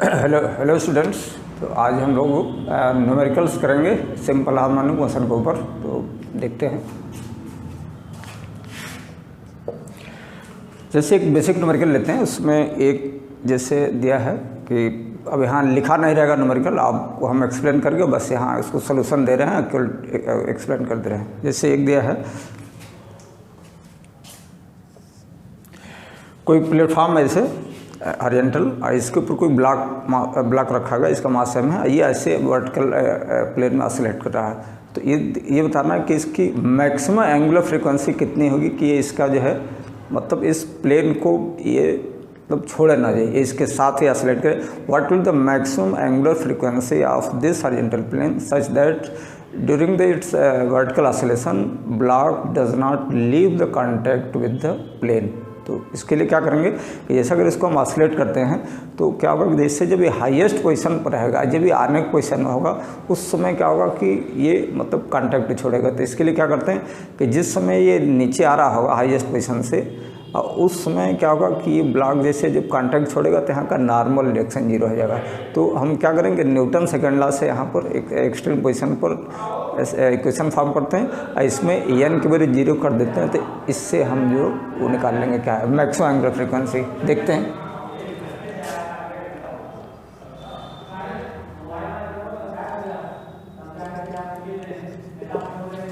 Hello hello students. तो आज हम लोग न्यूमेरिकल्स करेंगे सिंपल हार्मोनिक मोशन के ऊपर। तो देखते हैं। जैसे एक बेसिक न्यूमेरिकल लेते हैं, उसमें एक जैसे दिया है कि अब यहाँ लिखा नहीं रहेगा न्यूमेरिकल, आपको हम एक्सप्लेन करके बस यहाँ इसको सोल्यूशन दे रहे हैं, केवल एक्सप्लेन कर दे रहे हैं। जैसे एक दिया है, कोई प्लेटफॉर्म है जैसे हॉरिजॉन्टल और इसके ऊपर कोई ब्लॉक रखा गया, इसका मास m है, ये ऐसे वर्टिकल प्लेन में ऑसिलेट कर रहा है। तो ये बताना है कि इसकी मैक्सिमम एंगुलर फ्रीक्वेंसी कितनी होगी कि ये इसका जो है मतलब इस प्लेन को ये मतलब छोड़े ना जाए, इसके साथ ही ऑसिलेट करे। What will the maximum angular frequency of this horizontal plane such that during the its vertical oscillation block does not leave the contact with the plane. तो इसके लिए क्या करेंगे कि जैसे अगर इसको हम ऑसिलेट करते हैं तो क्या होगा कि इससे जब ये हाईएस्ट पोजीशन पर रहेगा, जब ये आने की पोजीशन में होगा, उस समय क्या होगा कि ये मतलब कांटेक्ट छोड़ेगा। तो इसके लिए क्या करते हैं कि जिस समय ये नीचे आ रहा होगा हाईएस्ट पोजीशन से, और उस समय क्या होगा कि ये ब्लॉक जैसे जब कांटेक्ट छोड़ेगा तो यहाँ का नॉर्मल रिएक्शन जीरो हो जाएगा। तो हम क्या करेंगे, न्यूटन सेकेंड लॉ से यहाँ पर एक एक्सट्रीम पोजीशन पर इक्वेशन फॉर्म करते हैं और इसमें एन की वैल्यू जीरो कर देते हैं। तो इससे हम जो वो निकाल लेंगे क्या है मैक्सिमम एंगुलर फ्रीक्वेंसी। देखते हैं।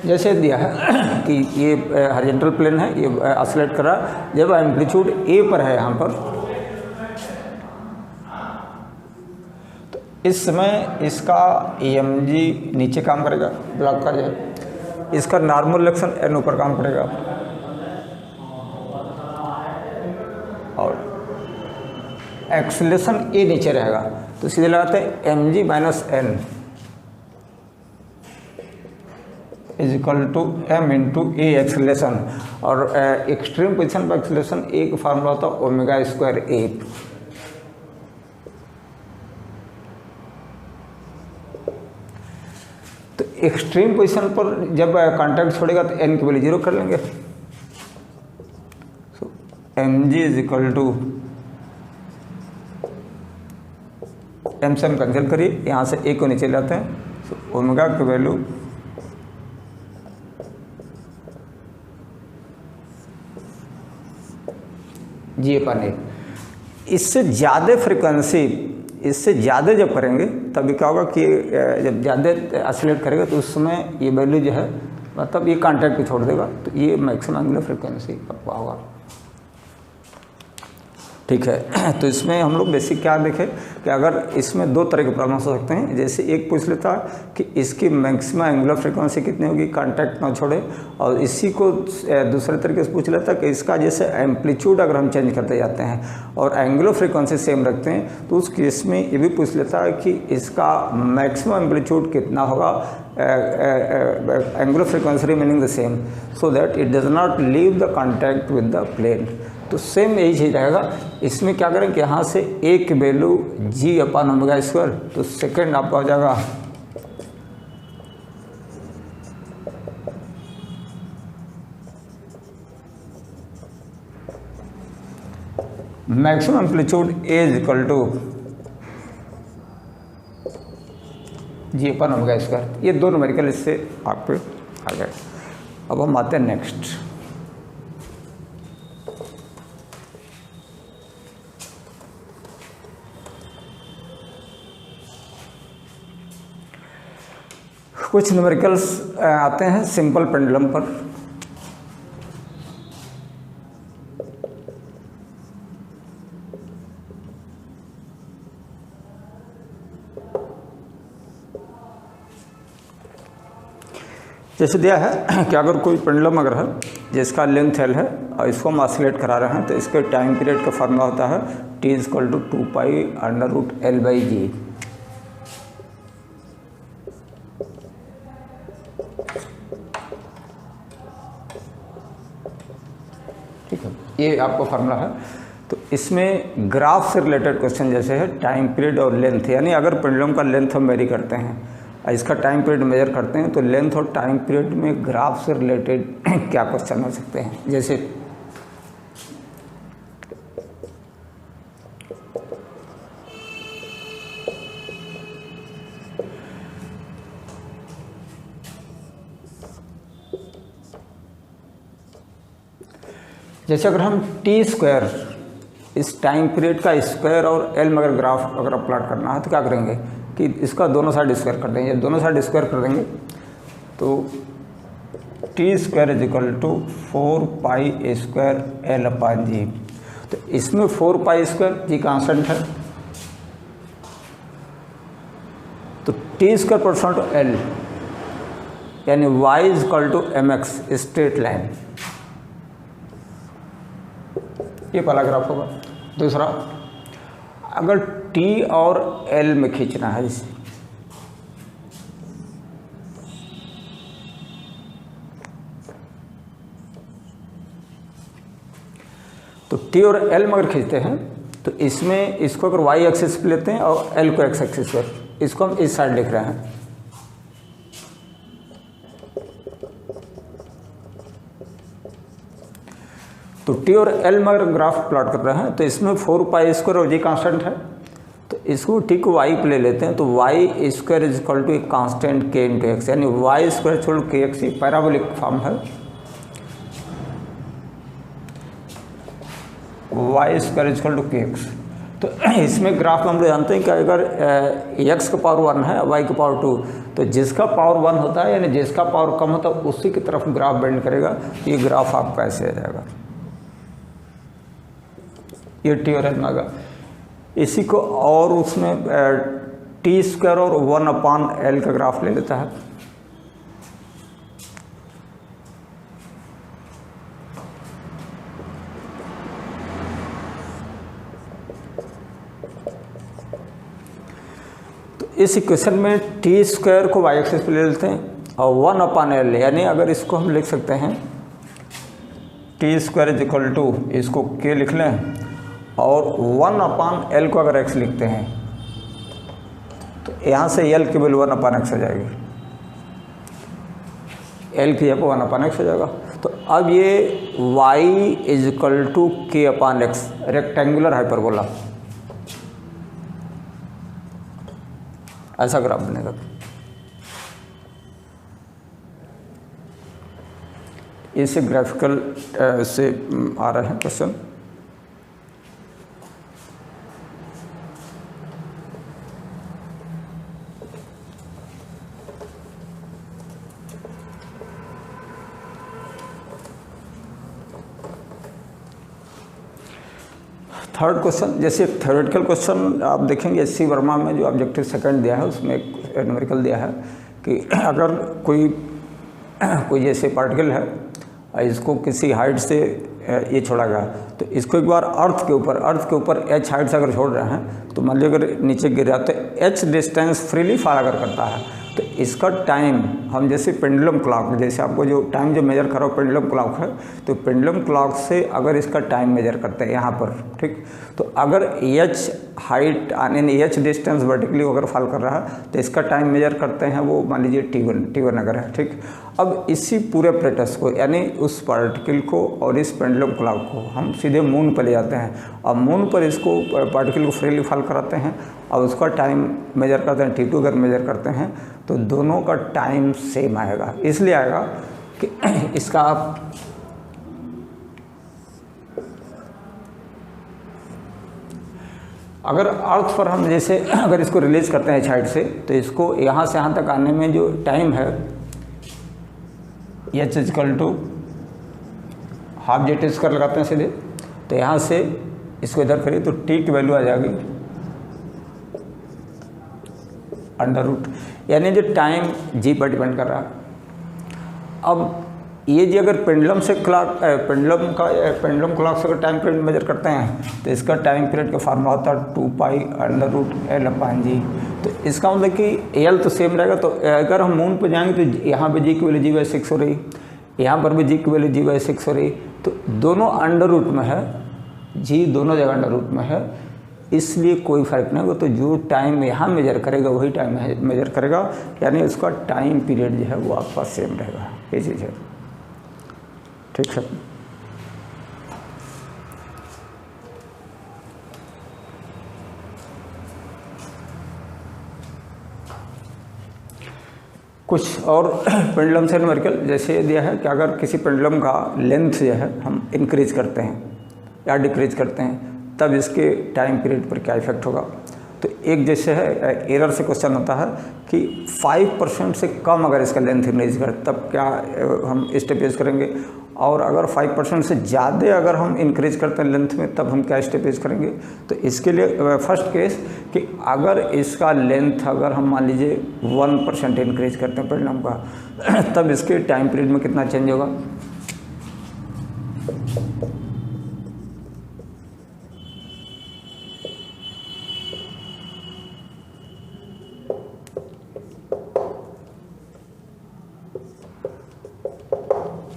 जैसे दिया है कि ये हॉरिजॉन्टल प्लेन है, ये ऑसिलेट कर रहा है, जब एम्पलीट्यूड ए पर है यहाँ पर, तो इस समय इसका EMG नीचे काम करेगा, ब्लॉक का जो है, इसका नॉर्मल रिएक्शन एन ऊपर काम करेगा और एक्सेलरेशन ए नीचे रहेगा। तो सीधे लगाते हैं mg minus N is equal to m into A acceleration. और एक्सट्रीम पोजिशन पर एक्सेलरेशन ए का फार्मूला होता है ओमेगा स्क्वायर ए। तो एक्सट्रीम पोजीशन पर जब कांटेक्ट छोड़ेगा तो n की वैल्यू जीरो कर लेंगे। So mg is equal to m से हम कैंसिल करिए, यहाँ से a को नीचे लाते हैं। सो ओमेगा की वैल्यू G/A। इससे ज़्यादा फ्रिक्वेंसी, इससे ज़्यादा जब करेंगे तभी क्या होगा कि जब ज़्यादा ऑसिलेट करेगा तो उस समय ये वैल्यू जो है मतलब ये कांटेक्ट पे छोड़ देगा, तो ये मैक्सिमम एंगुलर फ्रिक्वेंसी पर होगा। ठीक है। तो इसमें हम लोग बेसिक क्या देखें कि अगर इसमें दो तरह के प्रॉब्लम्स हो सकते हैं। जैसे एक पूछ लेता है कि इसकी मैक्सिमम एंगुलर फ्रीक्वेंसी कितनी होगी, कांटेक्ट ना छोड़े, और इसी को दूसरे तरीके से पूछ लेता है कि इसका जैसे एम्पलीट्यूड अगर हम चेंज करते जाते हैं और एंगुलर फ्रीक्वेंसी सेम रखते हैं तो उस केस में ये भी पूछ लेता है कि इसका मैक्सिमम एम्पलीट्यूड कितना होगा, angular frequency remaining the same so that it does not leave the contact with the plane. तो सेम यही चीज़ रहेगा। इसमें क्या करें कि यहाँ से ए की वैल्यू G/ओमेगा स्क्वायर, तो सेकेंड आपका हो जाएगा maximum amplitude A is equal to G/ओमेगा स्क्वायर। ये दो न्यूमेरिकल इससे आपके आ गए। अब हम आते हैं नेक्स्ट। कुछ न्यूमेरिकल्स आते हैं सिंपल पेंडुलम पर। जैसे दिया है कि अगर कोई पेंडुलम अगर है जिसका लेंथ L है और इसको हम ऑसिलेट करा रहे हैं तो इसके टाइम पीरियड का फार्मूला होता है T = 2π√L/G। ठीक है, ये आपका फार्मूला है। तो इसमें ग्राफ से रिलेटेड क्वेश्चन जैसे है टाइम पीरियड और लेंथ, यानी अगर पेंडुलम का लेंथ हम वेरी करते हैं, इसका टाइम पीरियड मेजर करते हैं, तो लेंथ और टाइम पीरियड में ग्राफ से रिलेटेड क्या क्वेश्चन हो सकते हैं। जैसे जैसे अगर हम टी स्क्वायर इस टाइम पीरियड का स्क्वायर और एल में अगर ग्राफ अगर प्लॉट करना है तो क्या करेंगे कि इसका दोनों साइड स्क्वायर कर देंगे। दोनों साइड स्क्वायर कर देंगे तो T square is equal to 4 pi square L upon G. तो इसमें 4 पाई स्क्वायर जी कांस्टेंट है, तो T square percent to L यानी y is equal to M X straight line, ये पहला ग्राफ होगा। दूसरा, अगर t और l में खींचना है इसे, तो t और l में अगर खींचते हैं तो इसमें इसको अगर y एक्सिस पे लेते हैं और l को x एक्सिस पर, इसको हम इस साइड लिख रहे हैं। तो टी और एल में अगर ग्राफ प्लॉट कर रहे हैं तो इसमें 4 पाई स्क्वायर और जी कांस्टेंट है, तो इसको टी को वाई पे ले लेते हैं। तो Y square is equal to एक कांस्टेंट के इंटू एक्स, यानी वाई स्क्वायर छोड़ के एक्स, ये पैराबोलिक फॉर्म है। Y square is equal to K X. तो इसमें ग्राफ में हम लोग जानते हैं कि अगर एक्स का पावर 1 है वाई का पावर 2, तो जिसका पावर 1 होता है यानी जिसका पावर कम होता है उसी की तरफ ग्राफ बेंड करेगा। ये ग्राफ आपका ऐसे आ जाएगा, ये टी और एल में आएगा। इसी को और उसमें टी स्क्वायर और 1 अपान एल का ग्राफ ले लेता है। तो इस इक्वेशन में टी स्क्वायर को वाई एक्सिस पे ले लेते हैं और 1 अपान एल, यानी अगर इसको हम लिख सकते हैं T square is equal to, इसको के लिख लें और 1 अपान एल को अगर एक्स लिखते हैं तो यहाँ से एल की वैल्यू 1 अपान एक्स हो जाएगी, एल की जगह 1 अपान एक्स हो जाएगा। तो अब ये y इज इक्वल टू के अपान एक्स रेक्टेंगुलर हाइपरबोला, ऐसा ग्राफ बनेगा। इसे ग्राफिकल से आ रहे हैं क्वेश्चन। थर्ड क्वेश्चन, जैसे थ्योरेटिकल क्वेश्चन आप देखेंगे एससी वर्मा में जो ऑब्जेक्टिव सेकंड दिया है उसमें एक न्यूमेरिकल दिया है कि अगर कोई जैसे पार्टिकल है, इसको किसी हाइट से ये छोड़ा गया, तो इसको एक बार अर्थ के ऊपर h हाइट से अगर छोड़ रहे हैं तो मान लीजिए अगर नीचे गिर रहा तो h डिस्टेंस फ्रीली फॉल अगर करता है तो इसका टाइम हम जैसे पेंडुलम क्लॉक, जैसे आपको जो टाइम जो मेजर करो पेंडुलम क्लॉक है, तो पेंडुलम क्लॉक से अगर इसका टाइम मेजर करते हैं यहाँ पर, ठीक, तो अगर h हाइट यानी h डिस्टेंस वर्टिकली अगर फॉल कर रहा है तो इसका टाइम मेजर करते हैं वो मान लीजिए t1 अगर है, ठीक। अब इसी पूरे प्लेटस को यानी उस पार्टिकल को और इस पेंडुलम क्लॉक को हम सीधे मून पर ले जाते हैं और मून पर इसको पार्टिकल को फ्रीली फॉल कराते हैं और उसका टाइम मेजर करते हैं, t2 अगर मेजर करते हैं तो दोनों का टाइम सेम आएगा। इसलिए आएगा कि इसका आप अगर अर्थ पर हम जैसे अगर इसको रिलीज करते हैं साइड से तो इसको यहाँ से यहाँ तक आने में जो टाइम है h इक्वल टू हाफ जेट स्क्वायर लगाते हैं सीधे, तो यहाँ से इसको इधर करिए तो t की वैल्यू आ जाएगी अंडर रूट, यानी जो टाइम जी पर डिपेंड कर रहा है। अब ये जी अगर पेंडुलम क्लॉक से अगर टाइम पीरियड मेजर करते हैं तो इसका टाइम पीरियड का फार्मूला होता है 2 pi under root L upon G. तो इसका मतलब कि एल तो सेम रहेगा, तो अगर हम मून पर जाएंगे तो यहाँ पे जी की वैल्यू g/6 हो रही, यहाँ पर भी जी की वैल्यू g/6 हो रही, तो दोनों अंडर रूट में है, जी दोनों जगह अंडर रूट में है, इसलिए कोई फर्क नहीं होगा। तो जो टाइम यहाँ मेजर करेगा वही टाइम मेजर करेगा, यानी उसका टाइम पीरियड जो है वो आपका सेम रहेगा। ये चीज़ है, ठीक है। कुछ और पेंडुलम से न्यूमेरिकल जैसे दिया है कि अगर किसी पेंडुलम का लेंथ जो है हम इंक्रीज करते हैं या डिक्रीज करते हैं तब इसके टाइम पीरियड पर क्या इफेक्ट होगा। तो एक जैसे है एरर से क्वेश्चन होता है कि 5% से कम अगर इसका लेंथ इंक्रीज करें तब क्या हम स्टेप यूज करेंगे, और अगर 5% से ज़्यादा अगर हम इंक्रीज करते हैं लेंथ में तब हम क्या स्टेप यूज करेंगे। तो इसके लिए फर्स्ट केस कि अगर इसका लेंथ अगर हम मान लीजिए 1% इंक्रीज करते हैं पेंडुलम का तब इसके टाइम पीरियड में कितना चेंज होगा।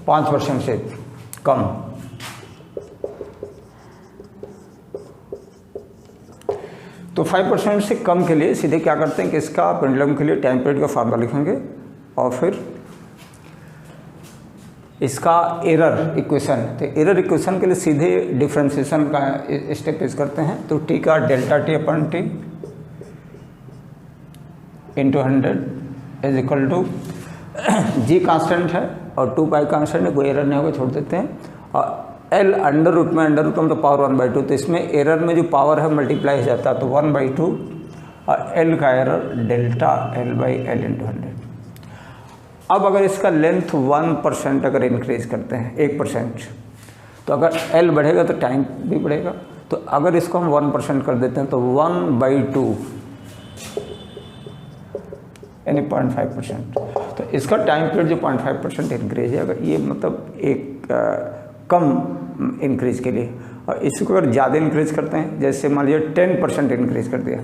पाँच % से कम। तो 5% से कम के लिए सीधे क्या करते हैं कि इसका पेंडुलम के लिए टाइम पीरियड का फार्मूला लिखेंगे और फिर इसका एरर इक्वेशन। तो एरर इक्वेशन के लिए सीधे डिफरेंशिएशन का स्टेप यूज करते हैं। तो टी का डेल्टा टी अपन T into 100 is equal to G constant है और 2 पाई कांस्टेंट है, कोई एरर नहीं होगा, छोड़ देते हैं। और एल अंडर रूट में तो पावर 1/2, तो इसमें एरर में जो पावर है मल्टीप्लाई हो जाता है तो 1/2 और एल का एरर डेल्टा L/L इंटू 100। अब अगर इसका लेंथ 1% अगर इंक्रीज करते हैं 1%, तो अगर एल बढ़ेगा तो टाइम भी बढ़ेगा। तो अगर इसको हम 1% कर देते हैं तो 1/2 यानी 0.5%। तो इसका टाइम पीरियड जो 0.5% इंक्रीज है, अगर ये मतलब एक कम इंक्रीज के लिए, और इसको अगर ज़्यादा इंक्रीज करते हैं जैसे मान लीजिए 10% इंक्रीज कर दिया,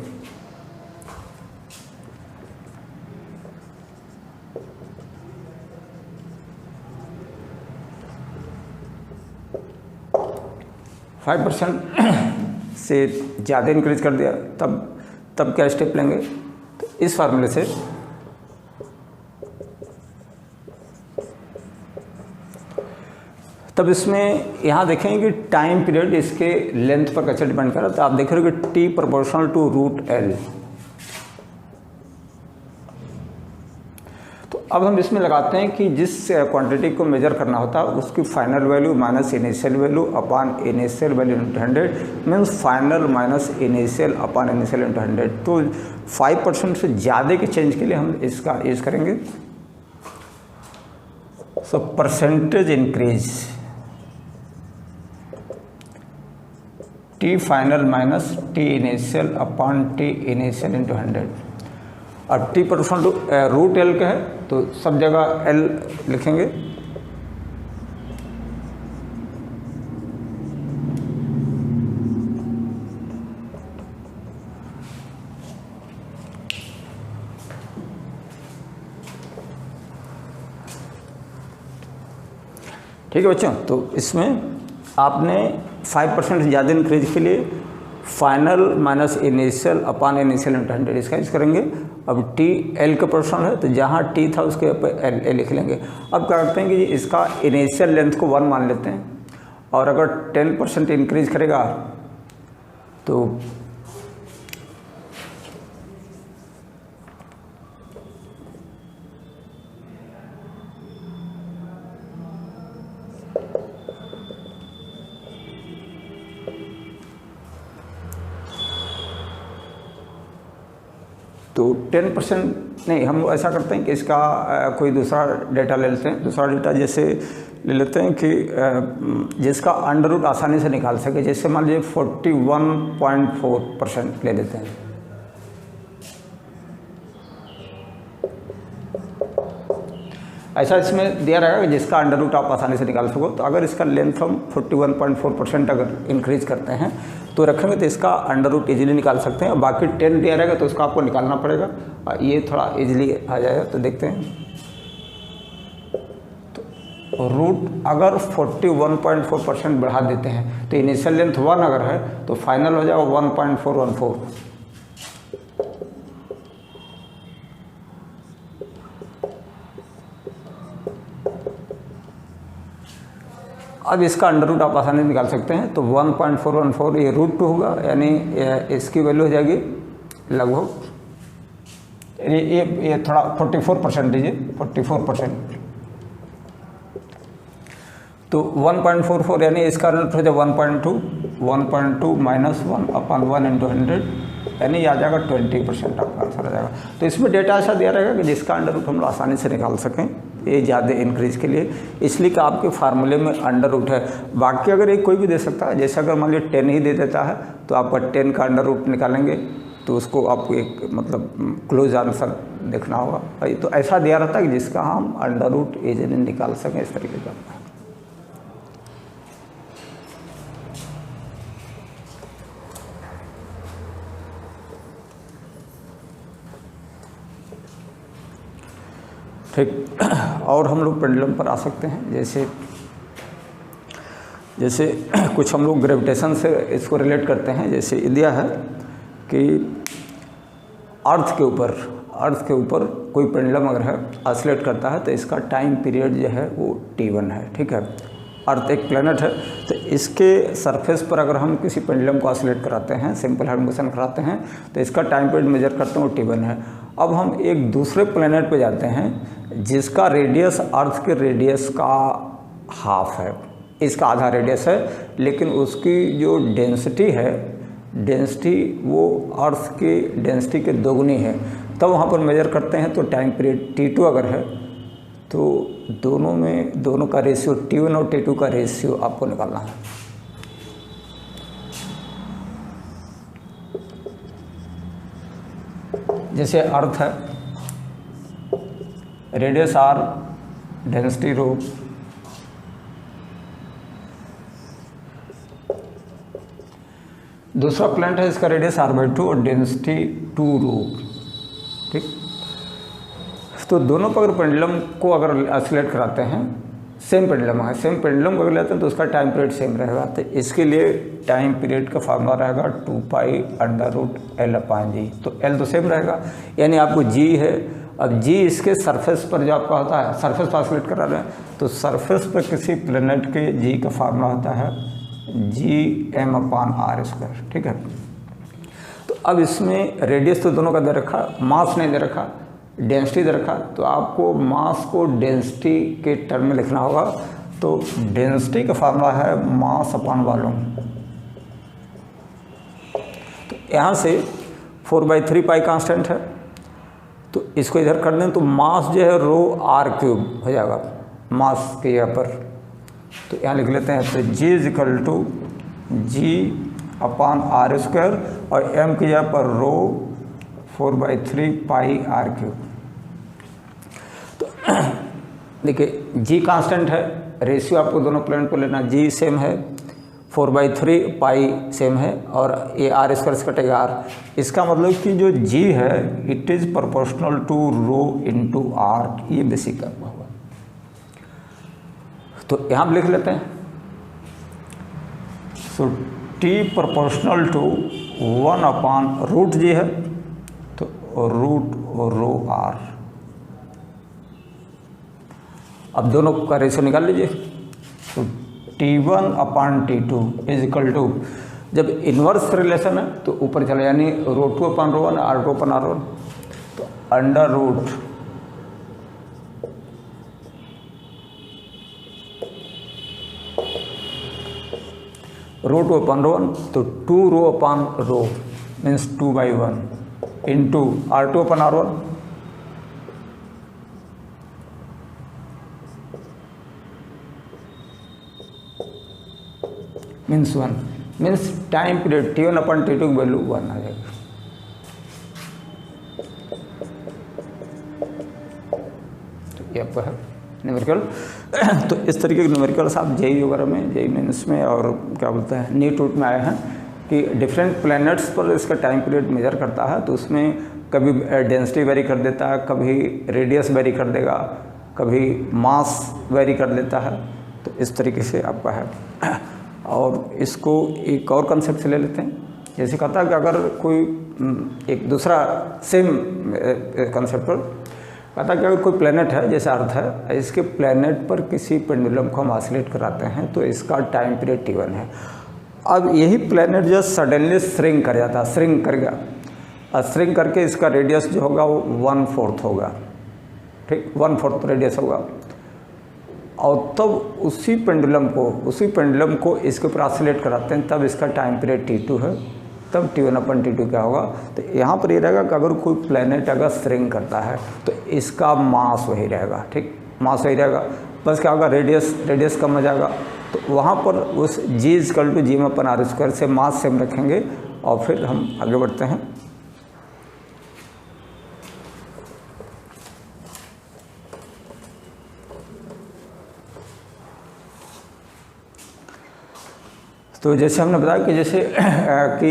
से ज़्यादा इंक्रीज कर दिया तब क्या स्टेप लेंगे। तो इस फार्मूले से तब इसमें यहाँ देखेंगे कि टाइम पीरियड इसके लेंथ पर कैसे डिपेंड कर रहा है। तो आप देख रहे हो कि T proportional to root L. तो अब हम इसमें लगाते हैं कि जिस क्वांटिटी को मेजर करना होता है उसकी final value minus initial value upon initial value into 100 means final minus initial upon initial into 100। तो 5% से ज़्यादा के चेंज के लिए हम इसका यूज करेंगे। So percentage increase T final minus T initial upon T initial into 100। अब टी परसेंट रूट एल का है तो सब जगह एल लिखेंगे। ठीक है बच्चों, तो इसमें आपने 5% से ज़्यादा इंक्रीज के लिए final minus initial upon initial into 100 इसका यूज करेंगे। अब टी एल का पोर्शन है तो जहाँ टी था उसके ऊपर एल लिख लेंगे। अब क्या करते हैं कि इसका इनिशियल लेंथ को 1 मान लेते हैं और अगर 10% इंक्रीज करेगा तो तो 10% नहीं, हम ऐसा करते हैं कि इसका कोई दूसरा डेटा ले लेते हैं। दूसरा डेटा जैसे ले लेते हैं कि जिसका अंडर रूट आसानी से निकाल सके। जैसे मान लीजिए 41.4% ले लेते हैं। ऐसा इसमें दिया रहेगा कि जिसका अंडर रूट आप आसानी से निकाल सको। तो अगर इसका लेंथ हम 41.4% अगर इंक्रीज करते हैं तो रखेंगे तो इसका अंडर रूट ईजिली निकाल सकते हैं। और बाकी 10 दिया रहेगा तो उसको आपको निकालना पड़ेगा और ये थोड़ा ईजिली आ जाएगा। तो देखते हैं, तो रूट अगर 41.4% बढ़ा देते हैं तो इनिशियल लेंथ 1 अगर है तो फाइनल हो जाएगा 1.414। अब इसका अंडर रूट आप आसानी से निकाल सकते हैं। तो 1.414 ये √2 होगा, यानी इसकी वैल्यू हो जाएगी लगभग ये थोड़ा 44% दीजिए, 44%। तो 1.44 यानी इसका रूट हो जाए 1.2 माइनस 1/1 × 100 यानी आ जाएगा 20% आपका आंसर आ जाएगा। तो इसमें डेटा ऐसा दिया रहेगा कि जिसका अंडर रूट हम लोग आसानी से निकाल सकें, ये ज़्यादा इंक्रीज के लिए, इसलिए कि आपके फार्मूले में अंडर रूट है। बाकी अगर एक कोई भी दे सकता है, जैसे अगर मान लीजिए 10 ही दे देता है तो आपका 10 का अंडर रूट निकालेंगे तो उसको आपको एक मतलब क्लोज आंसर देखना होगा। तो ऐसा दिया रहता है कि जिसका हम अंडर रूट इजीली निकाल सकें, इस तरीके का। ठीक, और हम लोग पेंडुलम पर आ सकते हैं। जैसे कुछ हम लोग ग्रेविटेशन से इसको रिलेट करते हैं। जैसे दिया है कि अर्थ के ऊपर कोई पेंडुलम अगर है ऑसिलेट करता है तो इसका टाइम पीरियड जो है वो T1 है। ठीक है, अर्थ एक प्लेनेट है, तो इसके सरफेस पर अगर हम किसी पेंडुलम को ऑसिलेट कराते हैं, सिंपल हैंड मोशन कराते हैं, तो इसका टाइम पीरियड मेजर करते हैं, वो T1 है। अब हम एक दूसरे प्लेनेट पे जाते हैं जिसका रेडियस अर्थ के रेडियस का हाफ है, इसका आधा रेडियस है, लेकिन उसकी जो डेंसिटी है, वो अर्थ की डेंसिटी के दोगुनी है। तब वहाँ पर मेजर करते हैं तो टाइम पीरियड T2 अगर है तो दोनों का रेशियो T1 और T2 का रेशियो आपको निकालना है। जैसे अर्थ है, रेडियस R, डेंसिटी ρ, दूसरा प्लैनेट है, इसका रेडियस R/2 और डेंसिटी 2ρ। ठीक, तो दोनों पर अगर पेंडुलम को अगर ऑसिलेट कराते हैं, सेम पेंडुलम को अगर लेते हैं तो उसका टाइम पीरियड सेम रहेगा। तो इसके लिए टाइम पीरियड का फार्मूला रहेगा 2π√L/G। तो L तो सेम रहेगा, यानी आपको G है। अब G इसके सरफेस पर जो आपका होता है, सरफेस पर ऑसिलेट करा रहे हैं, तो सरफेस पर किसी प्लेनेट के G का फार्मूला होता है Gm/r²। ठीक है, तो अब इसमें रेडियस तो दोनों का दे रखा, मास नहीं दे रखा, डेंसिटी दे रखा, तो आपको मास को डेंसिटी के टर्म में लिखना होगा। तो डेंसिटी का फार्मूला है मास/वॉल्यूम। तो यहाँ से 4/3π कांस्टेंट है, तो इसको इधर कर दें तो मास जो है ρr³ हो जाएगा मास के यहाँ पर। तो यहाँ लिख लेते हैं, तो G = G/r² और m की जगह पर ρ 4/3πr³। तो देखिए G कांस्टेंट है, रेशियो आपको दोनों प्लेनेट को लेना, G सेम है, 4/3π सेम है, और ये r² से कटेगा r। इसका मतलब कि जो G है it is proportional to ρ × r, ये बेसिक का हुआ। तो यहाँ लिख लेते हैं, सो T प्रोपोर्शनल टू 1/√G है, तो √ρr। अब दोनों का रेशियो निकाल लीजिए। तो T1/T2 = जब इन्वर्स रिलेशन है तो ऊपर चले, यानी ρ2/ρ1 r2/r1, तो अंडर रूट ρ2/ρ1, तो 2ρ/ρ means 2/1 into r2/r1 means 1, means time period T1/T2 की वैल्यू 1 आ जाएगी। तो ये आपका है न्यूमेरिकल। तो इस तरीके के न्यूमेरिकल्स आप जेई वगैरह में, जेई मेंस में और क्या बोलते हैं नीट रूट में आए हैं कि डिफरेंट प्लैनेट्स पर इसका टाइम पीरियड मेजर करता है। तो उसमें कभी डेंसिटी वेरी कर देता है, कभी रेडियस वेरी कर देगा, कभी मास वेरी कर देता है। तो इस तरीके से आपका है। और इसको एक और कंसेप्ट से ले लेते हैं, जैसे कहता है कि अगर कोई एक दूसरा सेम कंसेप्ट पर कहता है कि अगर कोई प्लेनेट है, जैसे अर्थ है, इसके प्लेनेट पर किसी पेंडुलम को हम ऑसिलेट कराते हैं तो इसका टाइम पीरियड T1 है। अब यही प्लेनेट जो सडनली श्रिंक कर जाता है, श्रिंक कर गया, श्रिंक करके इसका रेडियस जो होगा वो 1/4 होगा, ठीक, 1/4 रेडियस होगा। और तब उसी पेंडुलम को इसके ऊपर ऑसिलेट कराते हैं, तब इसका टाइम पीरियड T2 है, तब T1/T2 क्या होगा। तो यहाँ पर ये रहेगा कि अगर कोई प्लैनेट अगर श्रिंक करता है तो इसका मास वही रहेगा, ठीक, मास वही रहेगा, बस क्या होगा, रेडियस कम हो जाएगा। तो वहाँ पर उस G=G/r² से मास सेम रखेंगे और फिर हम आगे बढ़ते हैं। तो जैसे हमने बताया कि जैसे कि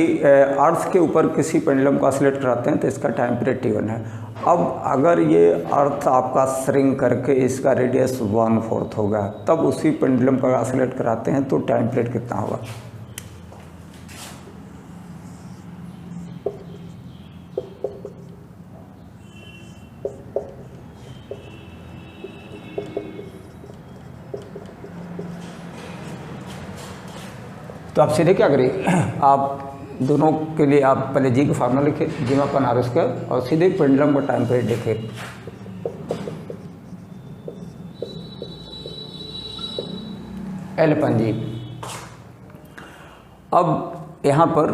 अर्थ के ऊपर किसी पेंडुलम को ऑसिलेट कराते हैं तो इसका टाइम पीरियड T1 है। अब अगर ये अर्थ आपका श्रिंक करके इसका रेडियस 1/4 होगा, तब उसी पेंडुलम का ऑसिलेट कराते हैं तो टाइम पीरियड कितना होगा। तो आप सीधे क्या करिए, आप दोनों के लिए आप पहले जी का फार्मूला लिखिए, G/r² और सीधे पेंडुलम का टाइम पीरियड लिखिए। L/G। अब यहाँ पर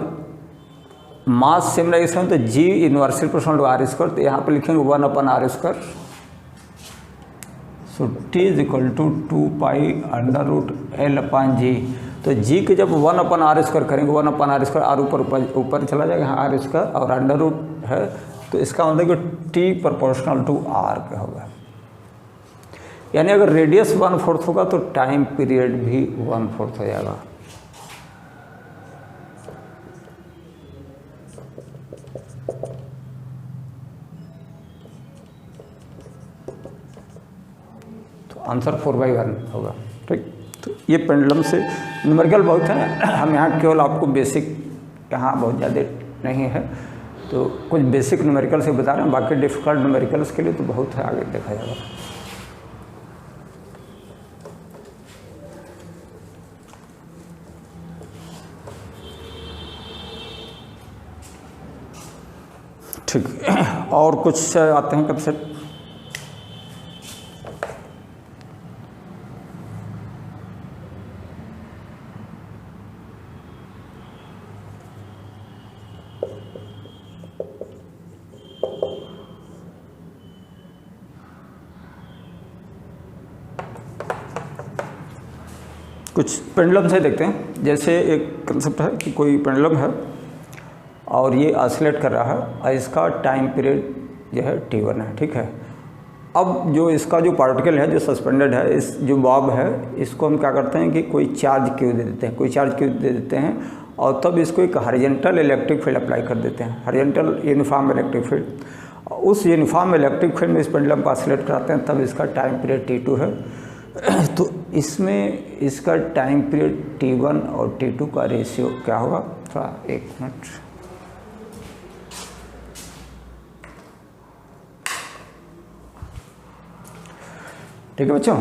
मास सेम रहेगा तो G इनवर्सल प्रोपोर्शनल टू r², तो यहाँ पर लिखेंगे 1/r²। सो T = 2π√L/G। तो G के जब 1/r² करेंगे, 1/r², r ऊपर चला जाएगा, यहाँ r² और अंडर रूट है, तो इसका मतलब कि T प्रोपोर्शनल टू r का होगा। यानी अगर रेडियस 1/4 होगा तो टाइम पीरियड भी 1/4 हो जाएगा। तो आंसर 4/1 होगा, ठीक। तो ये पेंडुलम से न्यूमेरिकल बहुत है, हम यहाँ केवल आपको बेसिक, यहाँ बहुत ज़्यादा नहीं है, तो कुछ बेसिक न्यूमेरिकल से बता रहे हैं, बाकी डिफ़िकल्ट न्यूमेरिकल्स के लिए तो बहुत है, आगे देखा जाएगा। ठीक, और कुछ आते हैं कंसेप्ट। कुछ पेंडुलम से देखते हैं। जैसे एक कंसेप्ट है कि कोई पेंडुलम है और ये ऑसिलेट कर रहा है और इसका टाइम पीरियड जो है T1 है, ठीक है। अब जो इसका जो पार्टिकल है जो सस्पेंडेड है, इस जो बॉब है, इसको हम क्या करते हैं कि कोई चार्ज क्यू दे देते हैं, और तब इसको एक हॉरिजॉन्टल इलेक्ट्रिक फील्ड अप्लाई कर देते हैं, हॉरिजॉन्टल यूनिफॉर्म इलेक्ट्रिक फील्ड। उस यूनिफॉर्म इलेक्ट्रिक फील्ड में इस पेंडुलम को ऑसिलेट कराते हैं, तब इसका टाइम पीरियड T2 है। तो इसमें इसका टाइम पीरियड T1 और T2 का रेशियो क्या होगा, थोड़ा एक मिनट। ठीक है बच्चों,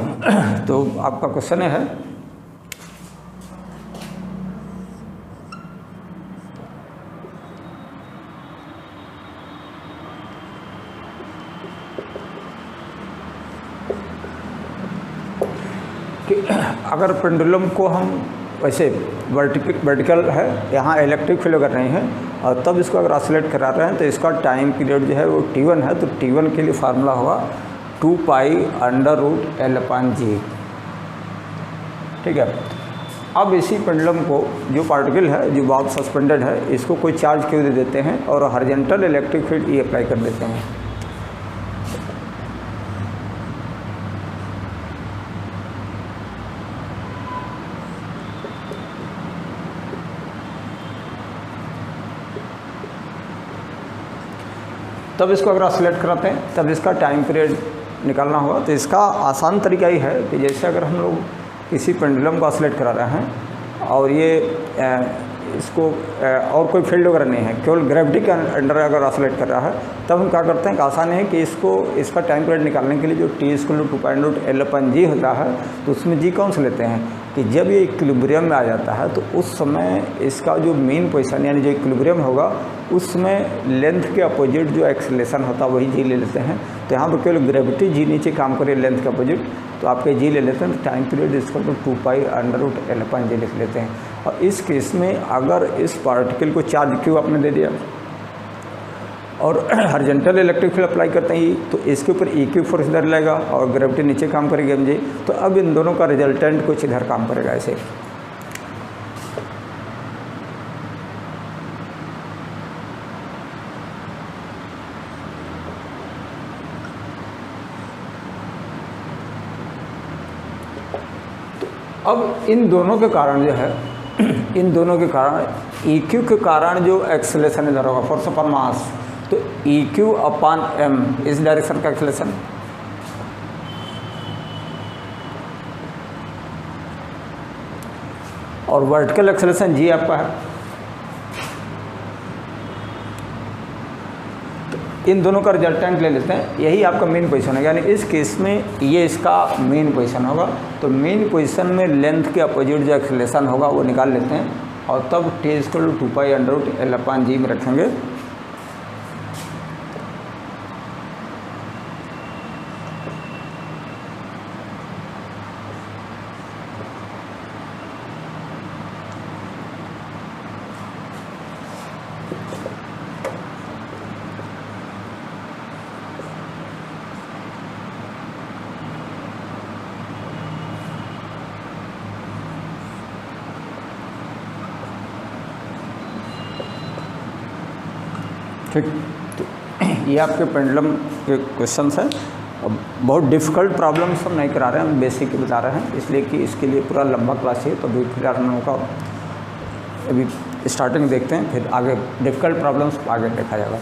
तो आपका क्वेश्चन है कि अगर पेंडुलम को हम वैसे वर्टिकल है, यहाँ इलेक्ट्रिक फील्ड कर रहे हैं और तब इसको अगर ऑसिलेट करा रहे हैं, तो इसका टाइम पीरियड जो है वो T1 है। तो T1 के लिए फार्मूला होगा 2π√L/G, ठीक है। अब इसी पेंडुलम को जो पार्टिकल है जो बॉब सस्पेंडेड है, इसको कोई चार्ज क्यू दे देते हैं और horizontal electric field E apply कर देते हैं। तब इसको अगर ऑसिलेट कराते हैं, तब इसका टाइम पीरियड निकालना होगा। तो इसका आसान तरीका ही है कि जैसे अगर हम लोग किसी पेंडुलम को ऑसिलेट करा रहे हैं और ये इसको और कोई फील्ड वगैरह नहीं है, केवल ग्रेविटी के अंडर अगर ऑसिलेट कर रहा है, तब हम क्या करते हैं कि आसान है कि इसका टाइम पीरियड निकालने के लिए जो T = 2π√L/G होता है, तो उसमें G कौन सा लेते हैं, कि जब ये इक्विलिब्रियम में आ जाता है तो उस समय इसका जो मेन पोजीशन यानी जो इक्विलिब्रियम होगा उस समय लेंथ के अपोजिट जो एक्सेलरेशन होता है वही जी ले लेते हैं। तो यहाँ पर केवल ग्रेविटी जी नीचे काम करे लेंथ के अपोजिट, तो आपके जी ले लेते हैं। तो टाइम पीरियड इसको तो 2π√L/g लिख लेते हैं। और इस केस में अगर इस पार्टिकल को चार्ज क्यू आपने दे दिया और हॉरिजॉन्टल इलेक्ट्रिक फील्ड अप्लाई करते हैं तो इसके ऊपर EQ फोर्स इधर लगेगा और ग्रेविटी नीचे काम करेगी mg। तो अब इन दोनों का रिजल्टेंट कुछ इधर काम करेगा ऐसे। तो अब इन दोनों के कारण जो है इन दोनों के कारण EQ के कारण जो एक्सेलरेशन इधर होगा फोर्स अपॉन मास, तो EQ/m इस डायरेक्शन का एक्सेलरेशन, और वर्टिकल एक्सेलरेशन जी आपका है। तो इन दोनों का रिजल्टेंट ले लेते हैं, यही आपका मेन पोजीशन है। यानी इस केस में ये इसका मेन पोजीशन होगा। तो मेन पोजीशन में लेंथ के अपोजिट जो एक्सेलरेशन होगा वो निकाल लेते हैं और तब t = 2π√L/g में रखेंगे। ठीक, तो ये आपके पेंडुलम के क्वेश्चंस हैं। अब बहुत डिफ़िकल्ट प्रॉब्लम्स हम नहीं करा रहे हैं, हम बेसिक बता रहे हैं, इसलिए कि इसके लिए पूरा लंबा क्लास है। तो अभी फिलहाल हम लोगों का अभी स्टार्टिंग देखते हैं, फिर आगे डिफ़िकल्ट प्रॉब्लम्स आगे देखा जाएगा।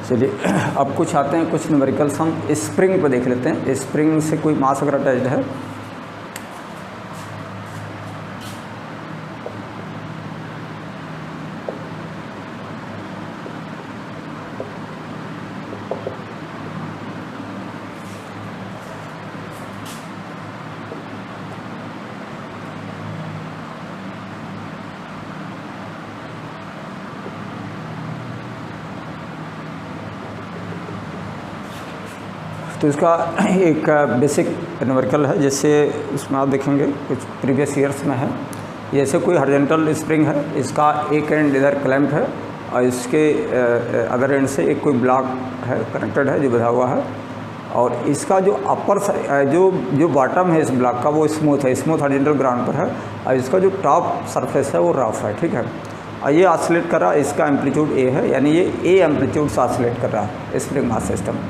चलिए अब कुछ आते हैं, कुछ न्यूमेरिकल्स हम स्प्रिंग पे देख लेते हैं। स्प्रिंग से कोई मास अगर अटैच्ड है तो इसका एक बेसिक न्यूमेरिकल है, जैसे उसमें आप देखेंगे कुछ प्रीवियस ईयर्स में है। जैसे कोई हॉरिजॉन्टल स्प्रिंग है, इसका एक एंड इधर क्लैंप है और इसके अदर एंड से एक कोई ब्लॉक है कनेक्टेड है जो बंधा हुआ है, और इसका जो अपर जो बॉटम है इस ब्लॉक का वो स्मूथ है, स्मूथ हॉरिजॉन्टल ग्राउंड पर है, और इसका जो टॉप सरफेस है वो रफ है। ठीक है, और ये ऑसिलेट कर रहा है, इसका एम्पलीट्यूड ए है, यानी ये ए एम्पलीट्यूड से ऑसिलेट कर रहा है स्प्रिंग मास सिस्टम।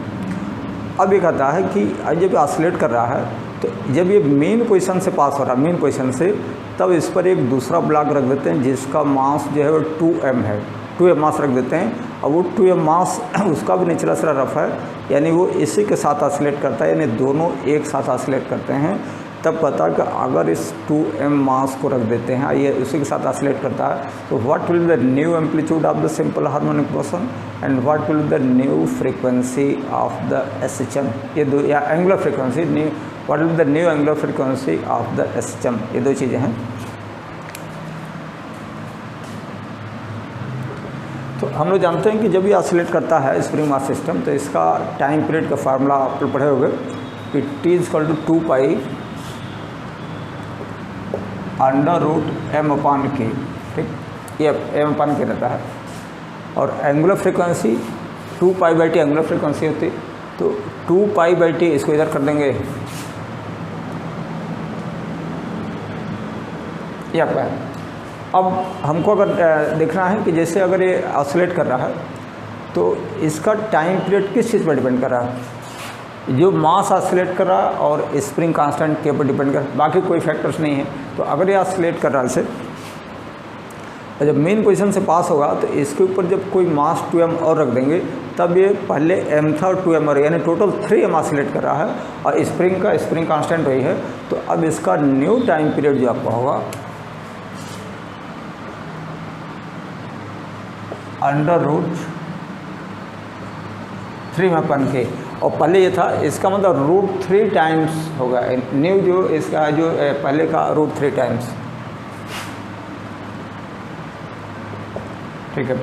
अब ये कहता है कि जब ऑसिलेट कर रहा है तो जब ये मेन पोजीशन से पास हो रहा है, मेन पोजीशन से, तब इस पर एक दूसरा ब्लॉक रख देते हैं जिसका मास जो है वो 2m है, 2m मास रख देते हैं। और वो 2m मास उसका भी निचला सिरा रफ है, यानी वो इसी के साथ ऑसिलेट करता है, यानी दोनों एक साथ ऑसिलेट करते हैं। तब पता कि अगर इस 2m मास को रख देते हैं, ये उसी के साथ ऑसिलेट करता है, तो what will the new amplitude of the simple harmonic motion and what will the new frequency of the SHM, ये दो, या angular frequency, knew what will the new angular frequency of the SHM, ये दो चीज़ें हैं। तो हम लोग जानते हैं कि जब ये ऑसिलेट करता है स्प्रिंग मास सिस्टम, तो इसका टाइम पीरियड का फार्मूला आप लोग पढ़े होंगे कि t = 2π √m/k। ठीक, ये m/k रहता है, और angular frequency 2π/t angular frequency होती है, तो 2π/t इसको इधर कर देंगे, ये आपका है। अब हमको अगर देखना है कि जैसे अगर ये ऑसिलेट कर रहा है तो इसका टाइम पीरियड किस चीज़ पर डिपेंड कर रहा है, जो मास ऑसिलेट कर रहा है और स्प्रिंग कांस्टेंट के ऊपर डिपेंड कर, बाकी कोई फैक्टर्स नहीं है। तो अगर ये ऑसिलेट कर रहा है इसे, जब मेन पोजीशन से पास होगा तो इसके ऊपर जब कोई मास 2m और रख देंगे, तब ये पहले m था और 2m और, यानी टोटल 3m ऑसिलेट कर रहा है, और स्प्रिंग कांस्टेंट वही है। तो अब इसका न्यू टाइम पीरियड जो आपका होगा √3 में अपन के, और पहले ये था, इसका मतलब √3 टाइम्स होगा न्यू, जो इसका जो पहले का √3 टाइम्स। ठीक है,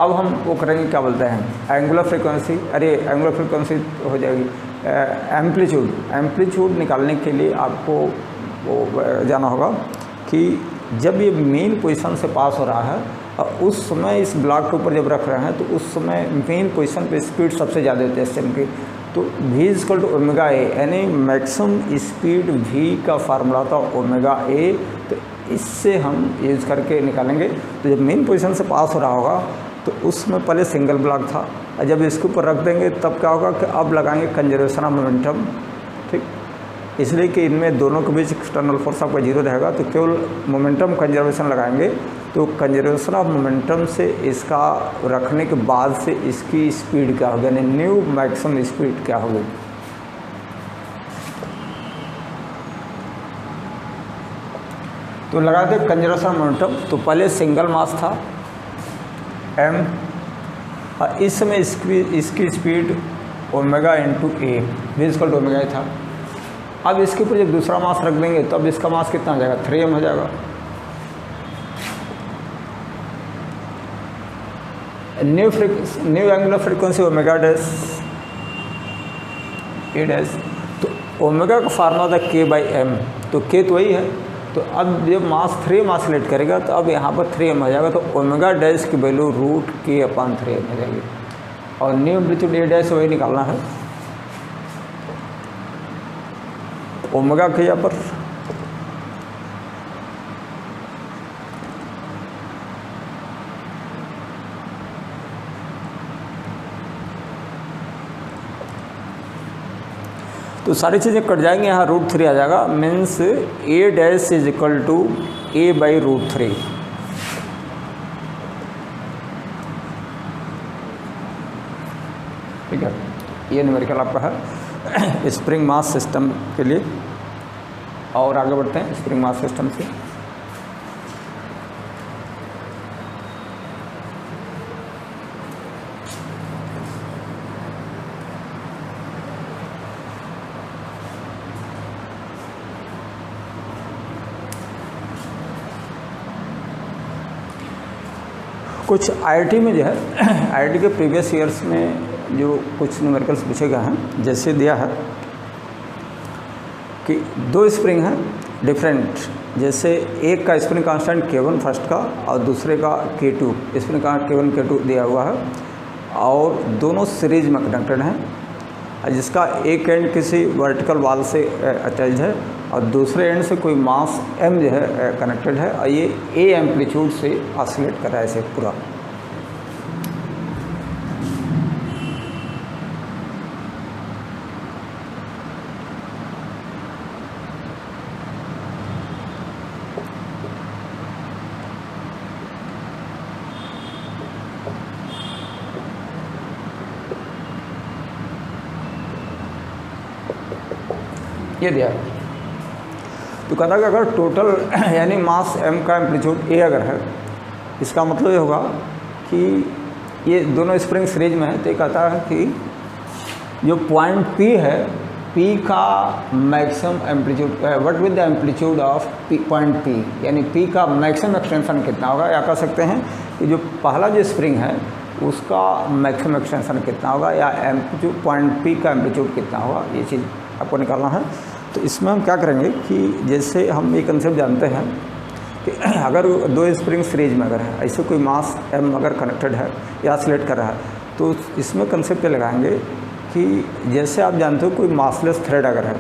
अब हम वो करेंगे, क्या बोलते हैं, एंगुलर फ्रीक्वेंसी। अरे एंगुलर फ्रीक्वेंसी हो जाएगी, एम्पलीट्यूड निकालने के लिए आपको वो जाना होगा कि जब ये मेन पोजीशन से पास हो रहा है और उस समय इस ब्लॉक के ऊपर जब रख रहे हैं तो उस समय मेन पोजीशन पे स्पीड सबसे ज़्यादा होती है सिस्टम की। तो v equal to omega A, यानी मैक्सिमम स्पीड v का फार्मूला था ओमेगा ए। तो इससे हम यूज़ करके निकालेंगे। तो जब मेन पोजीशन से पास हो रहा होगा तो उसमें पहले सिंगल ब्लॉक था, और जब इसके ऊपर रख देंगे तब क्या होगा कि अब लगाएंगे कंजर्वेशन ऑफ मोमेंटम। ठीक, इसलिए कि इनमें दोनों के बीच एक्सटर्नल फोर्स आपका जीरो रहेगा, तो केवल मोमेंटम कंजर्वेशन लगाएंगे। तो कंजर्वेशन ऑफ मोमेंटम से इसका रखने के बाद से इसकी स्पीड क्या होगी, यानी न्यू मैक्सिमम स्पीड क्या होगी। तो लगाते कंजर्वेशन ऑफ मोमेंटम। तो पहले सिंगल मास था m, और इस समय इसकी speed omega into A, v equal to omega था। अब इसके ऊपर जब दूसरा मास रख देंगे तो अब इसका मास कितना हो जाएगा, 3m हो जाएगा। New angular frequency omega dash A dash. तो ओमेगा का फार्मूला था k/m, तो k तो वही है। तो अब जब मास 3m सिलेक्ट करेगा तो अब यहाँ पर 3m आ जाएगा, तो ओमेगा डैश की वैल्यू √k/3m हो जाएगी, और न्यू एम्पलीट्यूड ए डैश वही निकालना है। ओमेगा के यहाँ पर तो सारी चीज़ें कट जाएंगी, यहाँ √3 आ जाएगा, means A dash is equal to a/√3। ठीक है, ये न्यूमेरिकल आपका है स्प्रिंग मास सिस्टम के लिए। और आगे बढ़ते हैं स्प्रिंग मास सिस्टम से। कुछ आईआईटी में जो है, आईआईटी के प्रीवियस ईयर्स में जो कुछ न्यूमेरिकल्स पूछे गए हैं, जैसे दिया है कि दो स्प्रिंग हैं डिफरेंट, जैसे एक का स्प्रिंग कांस्टेंट K1 फर्स्ट का और दूसरे का K2, spring constant K1 K2 दिया हुआ है, और दोनों सीरीज में कनेक्टेड हैं, जिसका एक एंड किसी वर्टिकल वाल से अटैच है और दूसरे एंड से कोई मास m जो है कनेक्टेड है, और ये a एम्पलीट्यूड से ऑसिलेट कर रहा है इसे पूरा। ये दिया है। तो कहता है कि अगर टोटल यानी मास m का एम्पलीट्यूड a अगर है, इसका मतलब ये होगा कि ये दोनों स्प्रिंग सीरीज में है। तो ये कहता है कि जो पॉइंट P है, P का maximum amplitude what with the amplitude of point P, यानी P का मैक्सिमम एक्सटेंशन कितना होगा, या कह सकते हैं कि जो पहला जो स्प्रिंग है उसका मैक्सिमम एक्सटेंशन कितना होगा, या एम्पलीट्यूड पॉइंट P का एम्पलीट्यूड कितना होगा, ये चीज़ आपको निकालना है। तो इसमें हम क्या करेंगे कि जैसे हम ये कंसेप्ट जानते हैं कि अगर दो स्प्रिंग सीरीज में अगर है, ऐसे कोई मास m अगर कनेक्टेड है या ऑसिलेट कर रहा है, तो इसमें कंसेप्ट ये लगाएंगे कि जैसे आप जानते हो कोई मासलेस थ्रेड अगर है,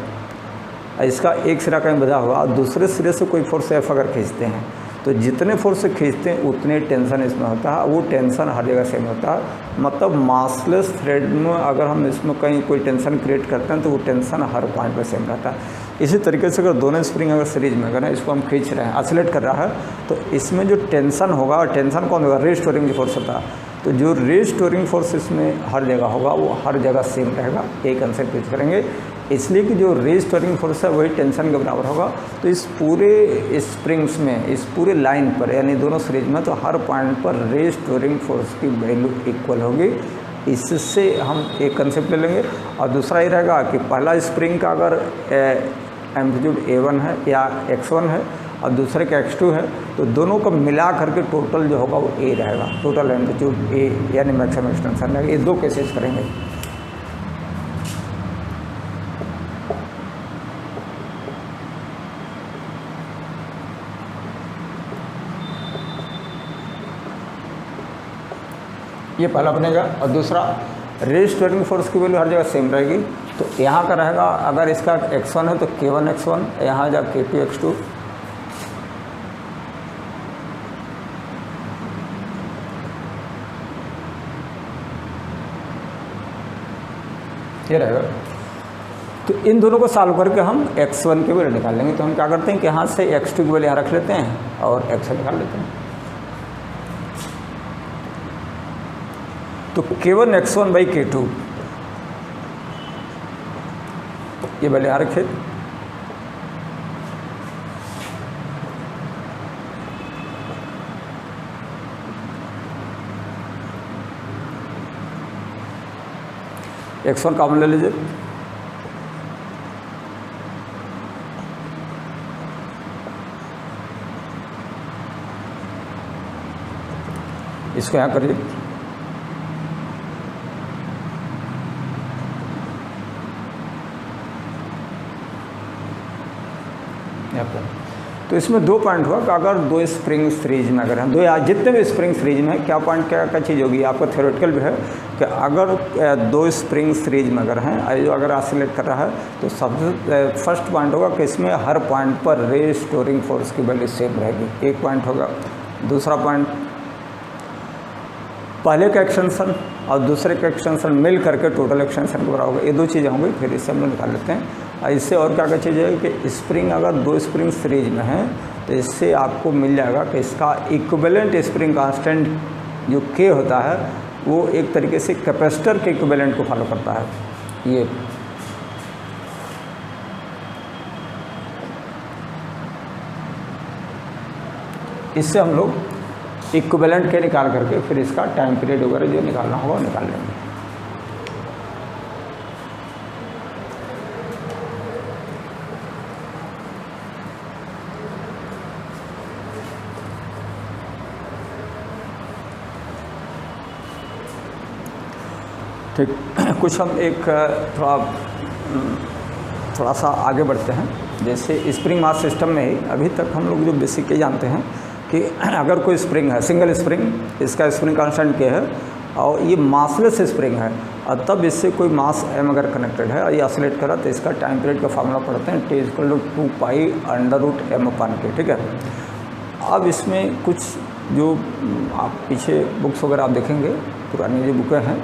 इसका एक सिरा कहीं बंधा हुआ और दूसरे सिरे से कोई फोर्स F अगर खींचते हैं, तो जितने फोर्स से खींचते हैं उतने टेंशन इसमें होता है, वो टेंशन हर जगह सेम होता है। मतलब मासलेस थ्रेड में अगर हम इसमें कहीं कोई टेंशन क्रिएट करते हैं तो वो टेंशन हर पॉइंट पर सेम रहता है। इसी तरीके से अगर दोनों स्प्रिंग अगर सीरीज में अगर इसको हम खींच रहे हैं, ऑसिलेट कर रहा है, तो इसमें जो टेंशन होगा, टेंशन कौन होगा, रीस्टोरिंग फोर्स होता है। तो जो रीस्टोरिंग फोर्स इसमें हर जगह होगा वो हर जगह सेम रहेगा। एक कंसेप्ट यूज करेंगे इसलिए कि जो रेस्टोरिंग फोर्स है वही टेंशन के बराबर होगा। तो इस पूरे स्प्रिंग्स में, इस पूरे लाइन पर, यानी दोनों सीरीज में, तो हर पॉइंट पर रेस्टोरिंग फोर्स की वैल्यू इक्वल होगी। इससे हम एक कंसेप्ट ले लेंगे। और दूसरा ये रहेगा कि पहला स्प्रिंग का अगर एम्पलीट्यूड A1 है या X1 है और दूसरे का X2 है, तो दोनों को मिला करके टोटल जो होगा वो A रहेगा, टोटल एम्पलीट्यूड A यानी मैक्सिमम एक्सटेंशन रहेगा। ये दो केसेस करेंगे। ये पहला बनेगा। और दूसरा, रेस्टोरिंग फोर्स की वैल्यू हर जगह सेम रहेगी। तो यहाँ का रहेगा, अगर इसका X1 है तो K1 X1, यहाँ जा K2 X2, ये रहेगा। तो इन दोनों को सॉल्व करके हम X1 की वैल्यू निकाल लेंगे। तो हम क्या करते हैं कि यहाँ से X2 की वैल्यू यहाँ रख लेते हैं और X1 निकाल लेते हैं। तो K1 X1 बाई K2, ये वैल्यू यहाँ रखे। X1 कॉमन ले लीजिए। इसको यहाँ करिए। तो इसमें दो पॉइंट हुआ कि अगर दो स्प्रिंग सीरीज में अगर हैं, दो या जितने भी स्प्रिंग सीरीज में है, क्या पॉइंट क्या चीज़ होगी, आपका थ्योरेटिकल भी है कि अगर दो स्प्रिंग सीरीज में अगर हैं, जो अगर ऑसिलेट कर रहा है, तो सबसे फर्स्ट पॉइंट होगा कि इसमें हर पॉइंट पर रेस्टोरिंग फोर्स की वैल्यू सेम रहेगी, एक पॉइंट होगा। दूसरा पॉइंट, पहले का एक्सटेंशन और दूसरे का एक्सटेंशन मिल करके टोटल एक्सटेंशन के बराबर होगा। ये दो चीज़ें होंगी। फिर इससे हम लोग निकाल लेते हैं। इससे और क्या क्या चीज़ है कि स्प्रिंग अगर दो स्प्रिंग सीरीज में है, तो इससे आपको मिल जाएगा कि इसका इक्विवेलेंट स्प्रिंग कांस्टेंट जो K होता है, वो एक तरीके से कैपेसिटर के इक्विवेलेंट को फॉलो करता है। ये इससे हम लोग इक्विवेलेंट K निकाल करके फिर इसका टाइम पीरियड वगैरह जो निकालना होगा वो निकाल लेंगे। ठीक, कुछ हम एक थोड़ा सा आगे बढ़ते हैं। जैसे स्प्रिंग मास सिस्टम में ही अभी तक हम लोग जो बेसिक ये जानते हैं कि अगर कोई स्प्रिंग है, सिंगल स्प्रिंग, इसका स्प्रिंग कांस्टेंट K है और ये मासलेस स्प्रिंग है, और तब इससे कोई मास M अगर कनेक्टेड है और ये ऑसिलेट करा, तो इसका टाइम पीरियड का फार्मूला पढ़ते हैं, T=2π√m/K। ठीक है। अब इसमें कुछ जो आप पीछे बुक्स वगैरह आप देखेंगे, पुरानी जो बुकें हैं,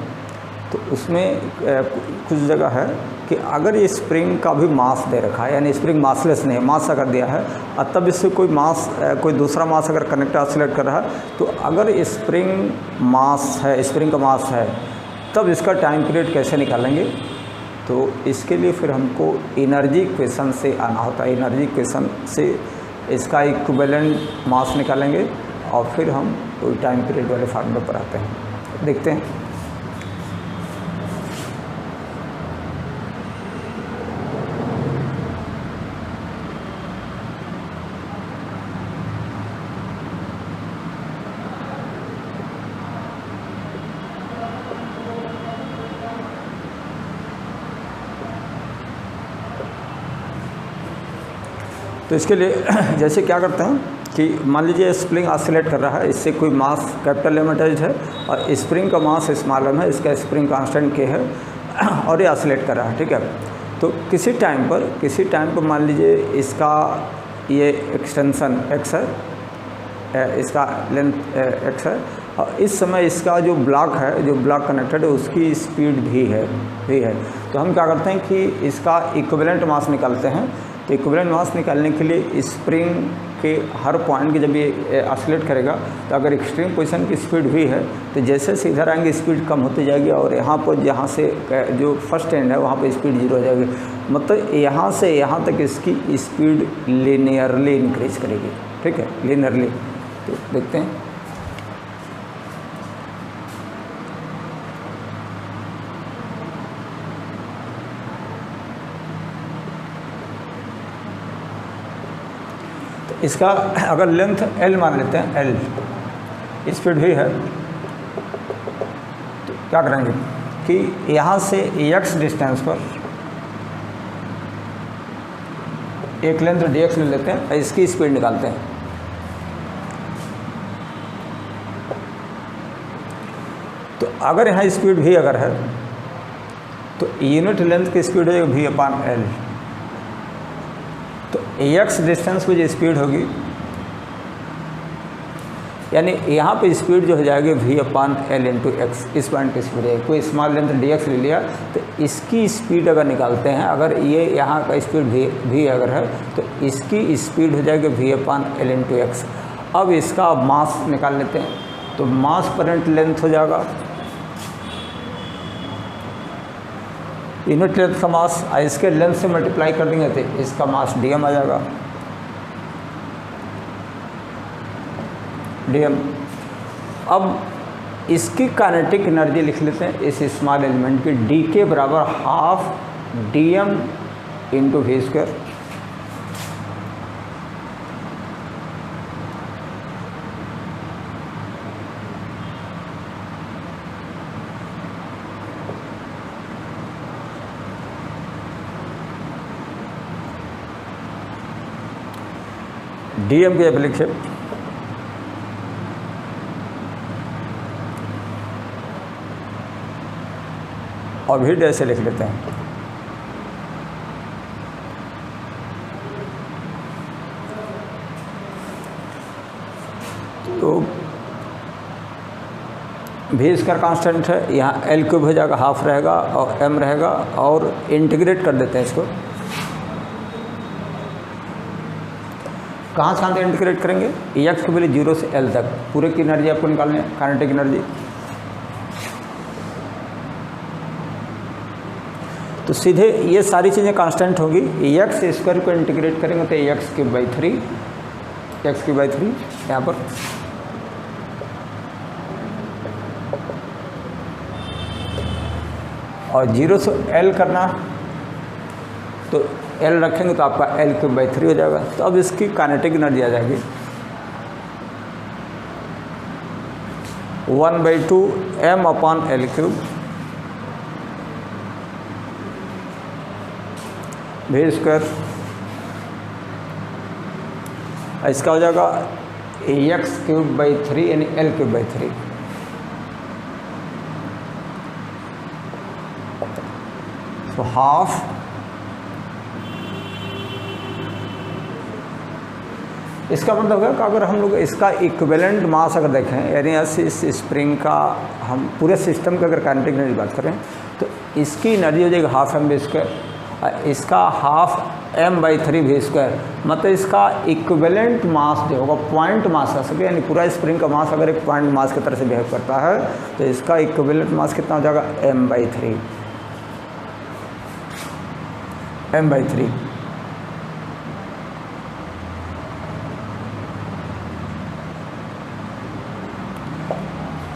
तो उसमें कुछ जगह है कि अगर ये स्प्रिंग का भी मास दे रखा है, यानी स्प्रिंग मासलेस नहीं है, मास अगर दिया है और तब इससे कोई मास, कोई दूसरा मास अगर कनेक्ट ऑसिलेट कर रहा है, तो अगर स्प्रिंग मास है, स्प्रिंग का मास है, तब इसका टाइम पीरियड कैसे निकालेंगे। तो इसके लिए फिर हमको एनर्जी इक्वेशन से आना होता है। एनर्जी इक्वेशन से इसका इक्विवेलेंट मास निकालेंगे और फिर हम कोई टाइम पीरियड वाले फार्मूले पर आते हैं। देखते हैं। तो इसके लिए जैसे क्या करते हैं कि मान लीजिए स्प्रिंग ऑसिलेट कर रहा है, इससे कोई मास कैपिटल M अटैच्ड है और स्प्रिंग का मास स्मॉल m है, इसका स्प्रिंग कांस्टेंट K है और ये ऑसिलेट कर रहा है। ठीक है। तो किसी टाइम पर मान लीजिए इसका ये एक्सटेंशन x है, इसका लेंथ x है, और इस समय इसका जो ब्लॉक है, जो ब्लॉक कनेक्टेड है, उसकी स्पीड भी है। तो हम क्या करते हैं कि इसका इक्विवेलेंट मास निकालते हैं। तो इक्विवेलेंट मास निकालने के लिए स्प्रिंग के हर पॉइंट की जब ये ऑसिलेट करेगा तो अगर एक्सट्रीम पोजीशन की स्पीड भी है तो जैसे से इधर आएंगे स्पीड कम होती जाएगी और यहाँ पर जहाँ से जो फर्स्ट एंड है वहाँ पर स्पीड 0 हो जाएगी। मतलब यहाँ से यहाँ तक इसकी स्पीड लीनियरली इंक्रीज करेगी। ठीक है, लीनियरली। तो देखते हैं इसका अगर लेंथ L मान लेते हैं, L स्पीड भी है, तो क्या करेंगे कि यहाँ से x डिस्टेंस पर एक लेंथ dx ले लेते हैं, इसकी स्पीड निकालते हैं। तो अगर यहाँ स्पीड भी अगर है तो यूनिट लेंथ की स्पीड है v/L। तो x डिस्टेंस पे जो स्पीड होगी यानी यहाँ पे स्पीड जो हो जाएगी v/L इंटू एक्स, इस पॉइंट की स्पीड है। कोई स्मॉल लेंथ dx ले लिया तो इसकी स्पीड अगर निकालते हैं, अगर ये यहाँ का स्पीड v अगर है तो इसकी स्पीड हो जाएगी v/L इंटू एक्स। अब इसका मास निकाल लेते हैं, तो मास पर यूनिट लेंथ हो जाएगा यूनिट लेंथ का मास इसके लेंथ से मल्टीप्लाई कर देंगे तो इसका मास dm आ जाएगा, dm। अब इसकी काइनेटिक एनर्जी लिख लेते हैं इस स्मॉल एलिमेंट की, d के बराबर half dm into V square. dm की एप्लीकेशन और भी ऐसे लिख लेते हैं। तो v स्क्वायर कांस्टेंट है, यहाँ L क्यूब हो जाएगा, हाफ रहेगा और m रहेगा, और इंटीग्रेट कर देते हैं इसको। कहाँ से कहाँ तक इंटीग्रेट करेंगे, x की वैल्यू 0 से L तक, पूरे की एनर्जी आपको निकालनी है, काइनेटिक एनर्जी। तो सीधे ये सारी चीज़ें कांस्टेंट होगी, x स्क्वायर को इंटीग्रेट करेंगे तो x³ by 3 यहाँ पर, और 0 से L करना तो L रखेंगे तो आपका L³ by 3 हो जाएगा। तो अब इसकी काइनेटिक एनर्जी आ जाएगी 1/2 m/L³ v स्क्वायर। इसका हो जाएगा x³ by 3 यानी L³ by 3। तो हाफ इसका मतलब है कि अगर हम लोग इसका इक्विवेलेंट मास अगर देखें, यानी इस स्प्रिंग का हम पूरे सिस्टम की अगर काइनेटिक एनर्जी बात करें तो इसकी एनर्जी हो जाएगी हाफ m v स्क्वायर, इसका हाफ m/3 v स्क्वायर। मतलब इसका इक्विवेलेंट मास जो होगा पॉइंट मास आ सके, यानी पूरा स्प्रिंग का मास अगर एक पॉइंट मास की तरह से बिहेव करता है तो इसका इक्विवेलेंट मास कितना हो जाएगा m/3।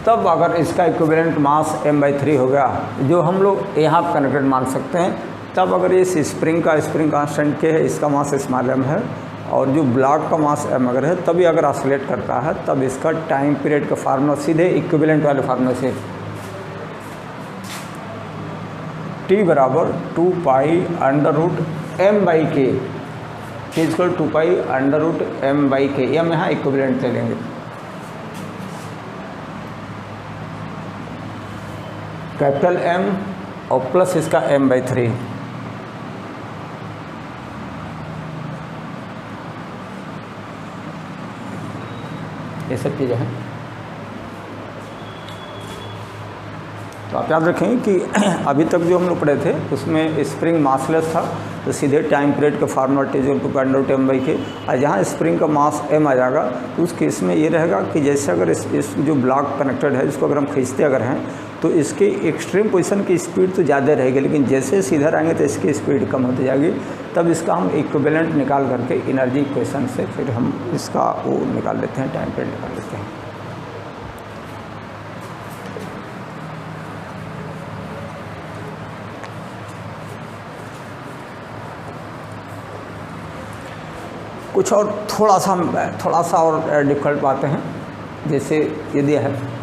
तब अगर इसका इक्विवेलेंट मास m/3 हो गया, जो हम लोग यहाँ कनेक्टेड मान सकते हैं, तब अगर इस स्प्रिंग कांस्टेंट के है, इसका मास स्मॉल m है, और जो ब्लॉक का मास m अगर है, तभी अगर ऑसिलेट करता है तब इसका टाइम पीरियड का फार्मूला सीधे इक्विवेलेंट वाले फार्मूले से t बराबर 2π√m/k, इक्वल 2π√m/k, हम यहाँ इक्विवेलेंट ले लेंगे। कैपिटल M और प्लस इसका m/3। ये सब चीज़ें हैं। तो आप याद रखें कि अभी तक जो हम लोग पढ़े थे उसमें स्प्रिंग मासलेस था, तो सीधे टाइम पीरियड का फार्मूला T0 के, और जहाँ स्प्रिंग का मास m आ जाएगा तो उस केस में ये रहेगा कि जैसे अगर इस जो ब्लॉक कनेक्टेड है इसको अगर हम खींचते अगर हैं तो इसके एक्सट्रीम पोजीशन की स्पीड तो ज़्यादा रहेगी, लेकिन जैसे सीधे आएंगे तो इसकी स्पीड कम होती जाएगी। तब इसका हम इक्विवेलेंट निकाल करके एनर्जी इक्वेशन से फिर हम इसका वो निकाल लेते हैं, टाइम पीरियड निकाल लेते हैं। कुछ और थोड़ा सा और डिफ़िकल्ट बातें हैं, जैसे ये दिया है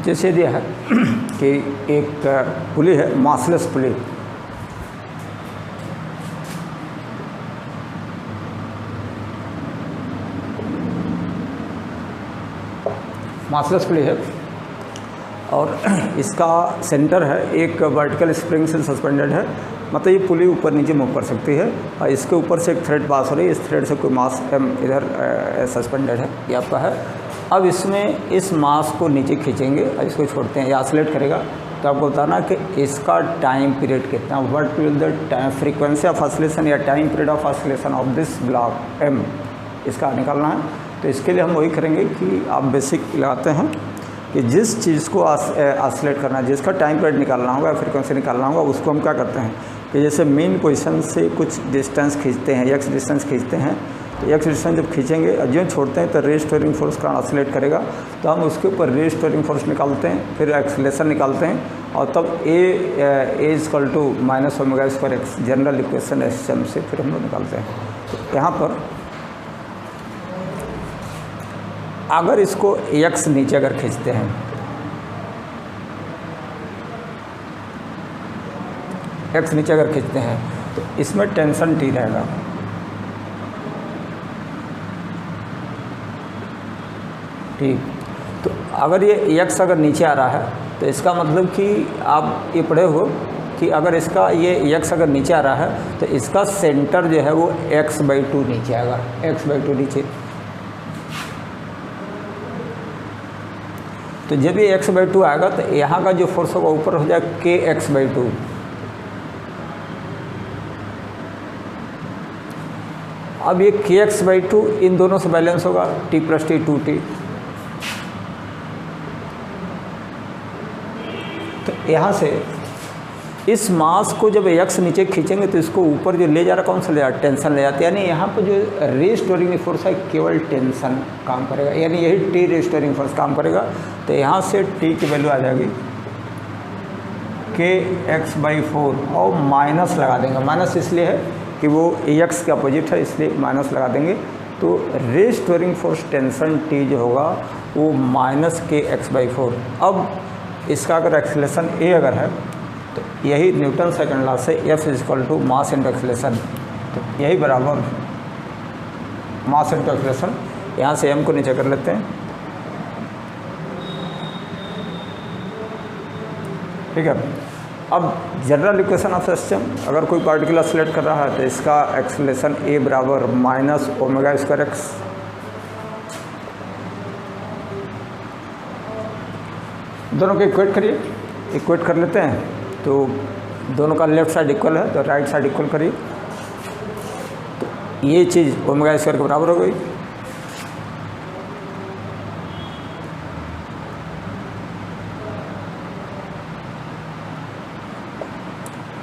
जैसे दिया है कि एक पुली है, मासलेस पुली, मासलेस पुली है और इसका सेंटर है एक वर्टिकल स्प्रिंग से सस्पेंडेड है, मतलब ये पुली ऊपर नीचे मूव कर सकती है और इसके ऊपर से एक थ्रेड पास हो रही है, इस थ्रेड से कोई मास m इधर सस्पेंडेड है, ये आपका है। अब इसमें इस मास को नीचे खींचेंगे और इसको छोड़ते हैं, ये ऑसिलेट करेगा, तो आपको बताना कि इसका टाइम पीरियड कितना, what will the time frequency of oscillation या time period of oscillation of this block m, इसका निकालना है। तो इसके लिए हम वही करेंगे कि आप बेसिक लगाते हैं कि जिस चीज़ को ऑसिलेट करना है, जिसका टाइम पीरियड निकालना होगा, फ्रीक्वेंसी निकालना होगा, उसको हम क्या करते हैं कि जैसे मेन पोजीशन से कुछ डिस्टेंस खींचते हैं, x डिस्टेंस खींचते हैं, तो x डिस्टेंस जब खींचेंगे और जो छोड़ते हैं तो रेस्टोरिंग फोर्स का ऑसिलेट करेगा, तो हम उसके ऊपर रेस्टोरिंग फोर्स निकालते हैं, फिर एक्सेलेरेशन निकालते हैं और तब a equal to minus omega square X general equation SHM से फिर हम लोग निकालते हैं। तो यहाँ पर अगर इसको x नीचे अगर खींचते हैं, x नीचे अगर खींचते हैं तो इसमें टेंशन T रहेगा, ठीक। तो अगर ये x अगर नीचे आ रहा है तो इसका मतलब कि आप ये पढ़े हो कि अगर इसका ये x अगर नीचे आ रहा है तो इसका सेंटर जो है वो x/2 नीचे आएगा, x/2 नीचे। तो जब ये x/2 आएगा तो यहाँ का जो फोर्स होगा ऊपर हो जाएगा kx/2। अब ये kx/2 इन दोनों से बैलेंस होगा, t + t 2t। तो यहाँ से इस मास को जब x नीचे खींचेंगे तो इसको ऊपर जो ले जा रहा, कौन सा ले जा रहा, टेंशन ले जाता है, यानी यहाँ पर जो रेस्टोरिंग फोर्स है केवल टेंशन काम करेगा, यानी यही टी रेस्टोरिंग फोर्स काम करेगा। तो यहाँ से टी की वैल्यू आ जाएगी kx/4 और माइनस लगा देंगे, माइनस इसलिए है कि वो x के अपोजिट है इसलिए माइनस लगा देंगे। तो रेस्टोरिंग फोर्स टेंशन टी जो होगा वो -kx/4। अब इसका अगर एक्सेलेरेशन a अगर है तो यही न्यूटन सेकंड लॉ से F = मास इंटू एक्सेलेरेशन, तो यही बराबर मास इंटू एक्सेलेरेशन। यहाँ से m को नीचे कर लेते हैं, ठीक है। अब जनरल इक्वेशन ऑफ सिस्टम, अगर कोई पार्टिकल ऑसिलेट कर रहा है तो इसका एक्सेलेरेशन a बराबर -ओमेगा² x। दोनों को इक्वेट करिए, इक्वेट कर लेते हैं तो दोनों का लेफ्ट साइड इक्वल है तो राइट साइड इक्वल करिए, तो ये चीज़ ओमेगा² के बराबर हो गई।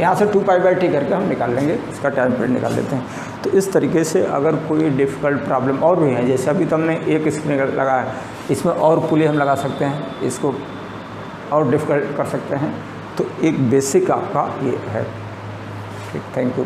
यहाँ से 2π/t करके हम निकाल लेंगे, इसका टाइम पीरियड निकाल लेते हैं। तो इस तरीके से अगर कोई डिफ़िकल्ट प्रॉब्लम और भी है, जैसे अभी तो हमने एक स्क्रीन लगाया, इसमें और पुली हम लगा सकते हैं, इसको और डिफ़िकल्ट कर सकते हैं। तो एक बेसिक आपका ये है। ठीक, थैंक यू।